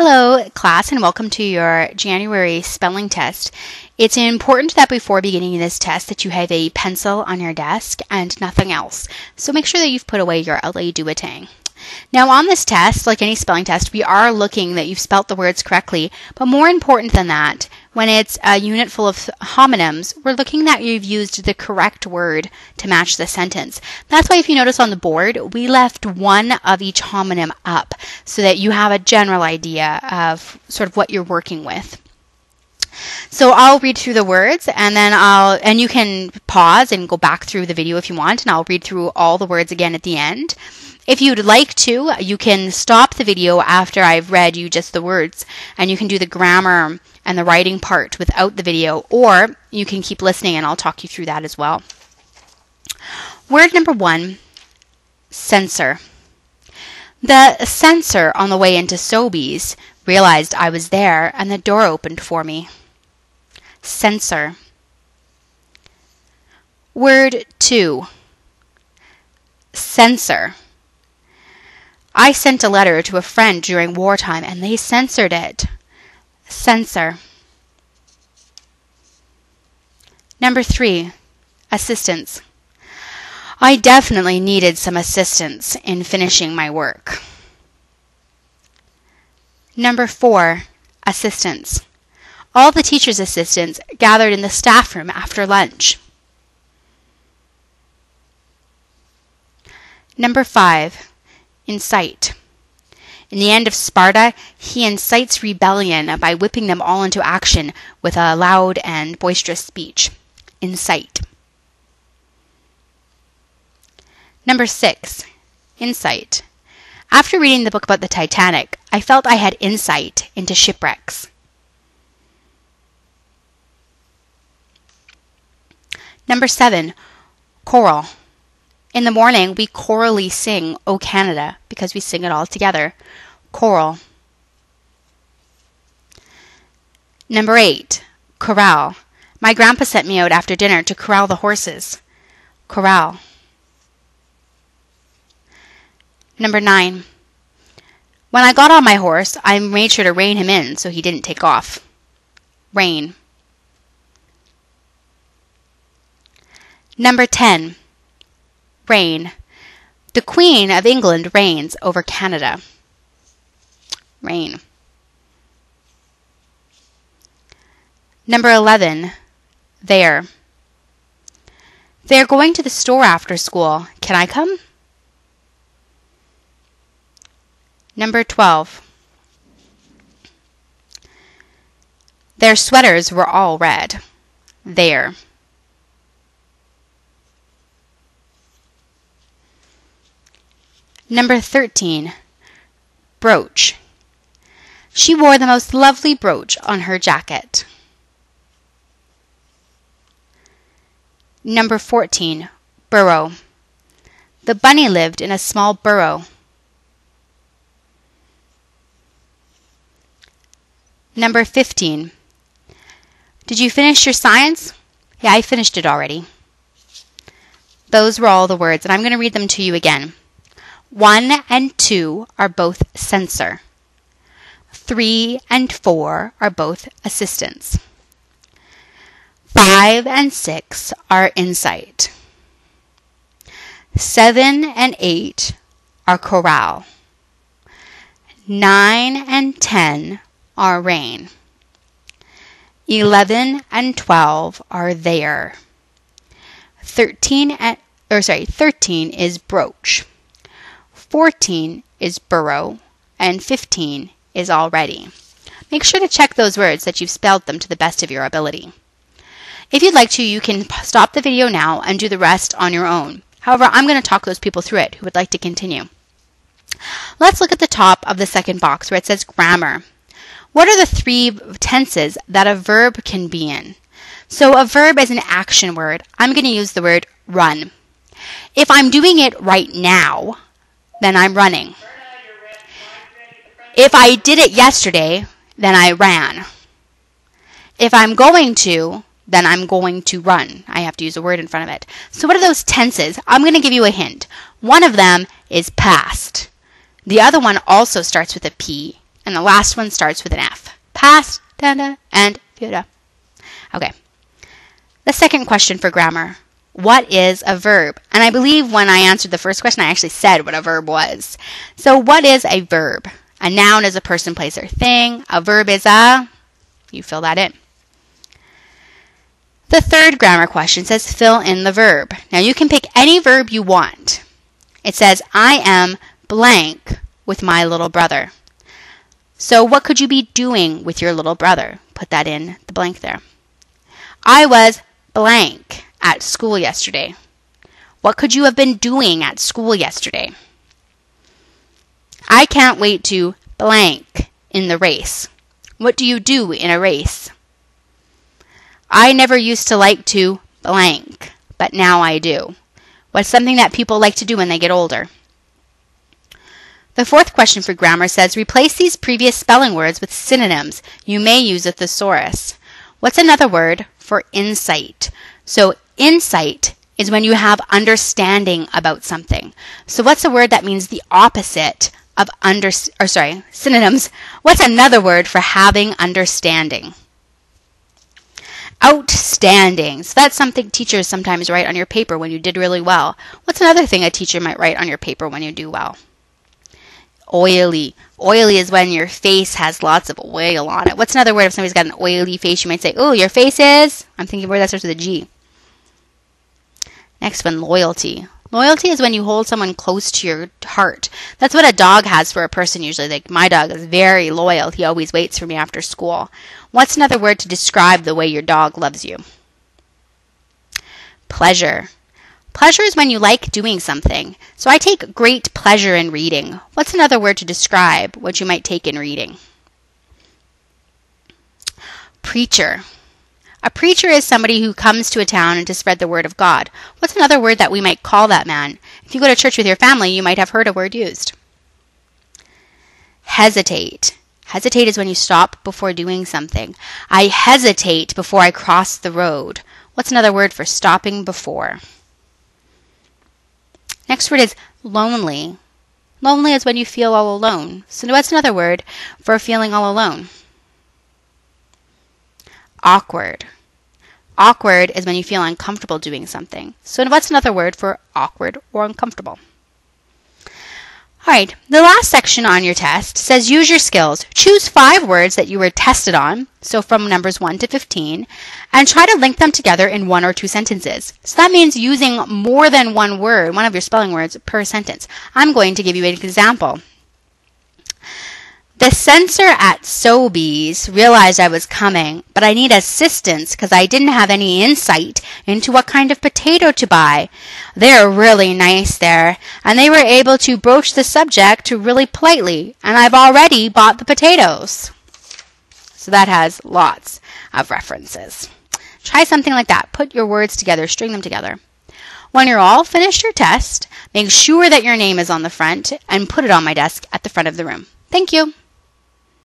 Hello, class, and welcome to your January spelling test. It's important that before beginning this test that you have a pencil on your desk and nothing else. So make sure that you've put away your LA Duotang. Now on this test, like any spelling test, we are looking that you've spelt the words correctly, but more important than that, when it's a unit full of homonyms, we're looking that you've used the correct word to match the sentence. That's why if you notice on the board, we left one of each homonym up so that you have a general idea of sort of what you're working with. So I'll read through the words and then and you can pause and go back through the video if you want, and I'll read through all the words again at the end. If you'd like to, you can stop the video after I've read you just the words, and you can do the grammar and the writing part without the video, or you can keep listening and I'll talk you through that as well. Word number 1, censor. The censor on the way into Sobeys realized I was there and the door opened for me. Censor. Word 2, censor. I sent a letter to a friend during wartime and they censored it. Censor. Number 3, assistance. I definitely needed some assistance in finishing my work. Number 4, assistants. All the teachers' assistants gathered in the staff room after lunch. Number 5, incite. In the end of Sparta, he incites rebellion by whipping them all into action with a loud and boisterous speech. Incite. Number 6, insight. After reading the book about the Titanic, I felt I had insight into shipwrecks. Number 7, choral. In the morning, we chorally sing O Canada because we sing it all together. Choral. Number 8, corral. My grandpa sent me out after dinner to corral the horses. Corral. Number 9, when I got on my horse, I made sure to rein him in so he didn't take off. Rein. Number 10, reign. The Queen of England reigns over Canada. Reign. Number 11, there. They're going to the store after school. Can I come? Number 12, their sweaters were all red. There. Number 13, brooch. She wore the most lovely brooch on her jacket. Number 14, burrow. The bunny lived in a small burrow. Number 15, did you finish your science? Yeah, I finished it already. Those were all the words, and I'm going to read them to you again. 1 and 2 are both censor. 3 and 4 are both assistants. 5 and 6 are insight. 7 and 8 are corral. 9 and 10 are reign. 11 and 12 are there. 13 is brooch. 14 is burrow, and 15 is already. Make sure to check those words that you've spelled them to the best of your ability. If you'd like to, you can stop the video now and do the rest on your own. However, I'm going to talk those people through it who would like to continue. Let's look at the top of the second box where it says grammar. What are the 3 tenses that a verb can be in? So a verb is an action word. I'm going to use the word run. If I'm doing it right now, then I'm running. If I did it yesterday, then I ran. If I'm going to, then I'm going to run. I have to use a word in front of it. So what are those tenses? I'm going to give you a hint. One of them is past. The other one also starts with a P. And the last one starts with an F. Past, tanda, and future. Okay. The second question for grammar. What is a verb? And I believe when I answered the first question, I actually said what a verb was. So what is a verb? A noun is a person, place, or thing. A verb is a, you fill that in. The third grammar question says fill in the verb. Now you can pick any verb you want. It says, I am blank with my little brother. So what could you be doing with your little brother? Put that in the blank there. I was blank at school yesterday. What could you have been doing at school yesterday? I can't wait to blank in the race. What do you do in a race? I never used to like to blank, but now I do. What's something that people like to do when they get older? The fourth question for grammar says, replace these previous spelling words with synonyms. You may use a thesaurus. What's another word for insight? So insight is when you have understanding about something. So what's a word that means the opposite of synonyms? What's another word for having understanding? Outstanding. So that's something teachers sometimes write on your paper when you did really well. What's another thing a teacher might write on your paper when you do well? Oily. Oily is when your face has lots of oil on it. What's another word if somebody's got an oily face? You might say, oh, your face is? I'm thinking of a word that starts with a G. Next one, loyalty. Loyalty is when you hold someone close to your heart. That's what a dog has for a person usually. Like my dog is very loyal. He always waits for me after school. What's another word to describe the way your dog loves you? Pleasure. Pleasure is when you like doing something. So I take great pleasure in reading. What's another word to describe what you might take in reading? Preacher. A preacher is somebody who comes to a town and to spread the word of God. What's another word that we might call that man? If you go to church with your family, you might have heard a word used. Hesitate. Hesitate is when you stop before doing something. I hesitate before I cross the road. What's another word for stopping before? Next word is lonely. Lonely is when you feel all alone. So what's another word for feeling all alone? Awkward. Awkward is when you feel uncomfortable doing something. So what's another word for awkward or uncomfortable? All right, the last section on your test says use your skills. Choose 5 words that you were tested on, so from numbers 1 to 15, and try to link them together in 1 or 2 sentences. So that means using more than one word, one of your spelling words, per sentence. I'm going to give you an example. The censor at Sobeys realized I was coming, but I need assistance because I didn't have any insight into what kind of potato to buy. They're really nice there, and they were able to broach the subject really politely, and I've already bought the potatoes. So that has lots of references. Try something like that. Put your words together, string them together. When you're all finished your test, make sure that your name is on the front and put it on my desk at the front of the room. Thank you.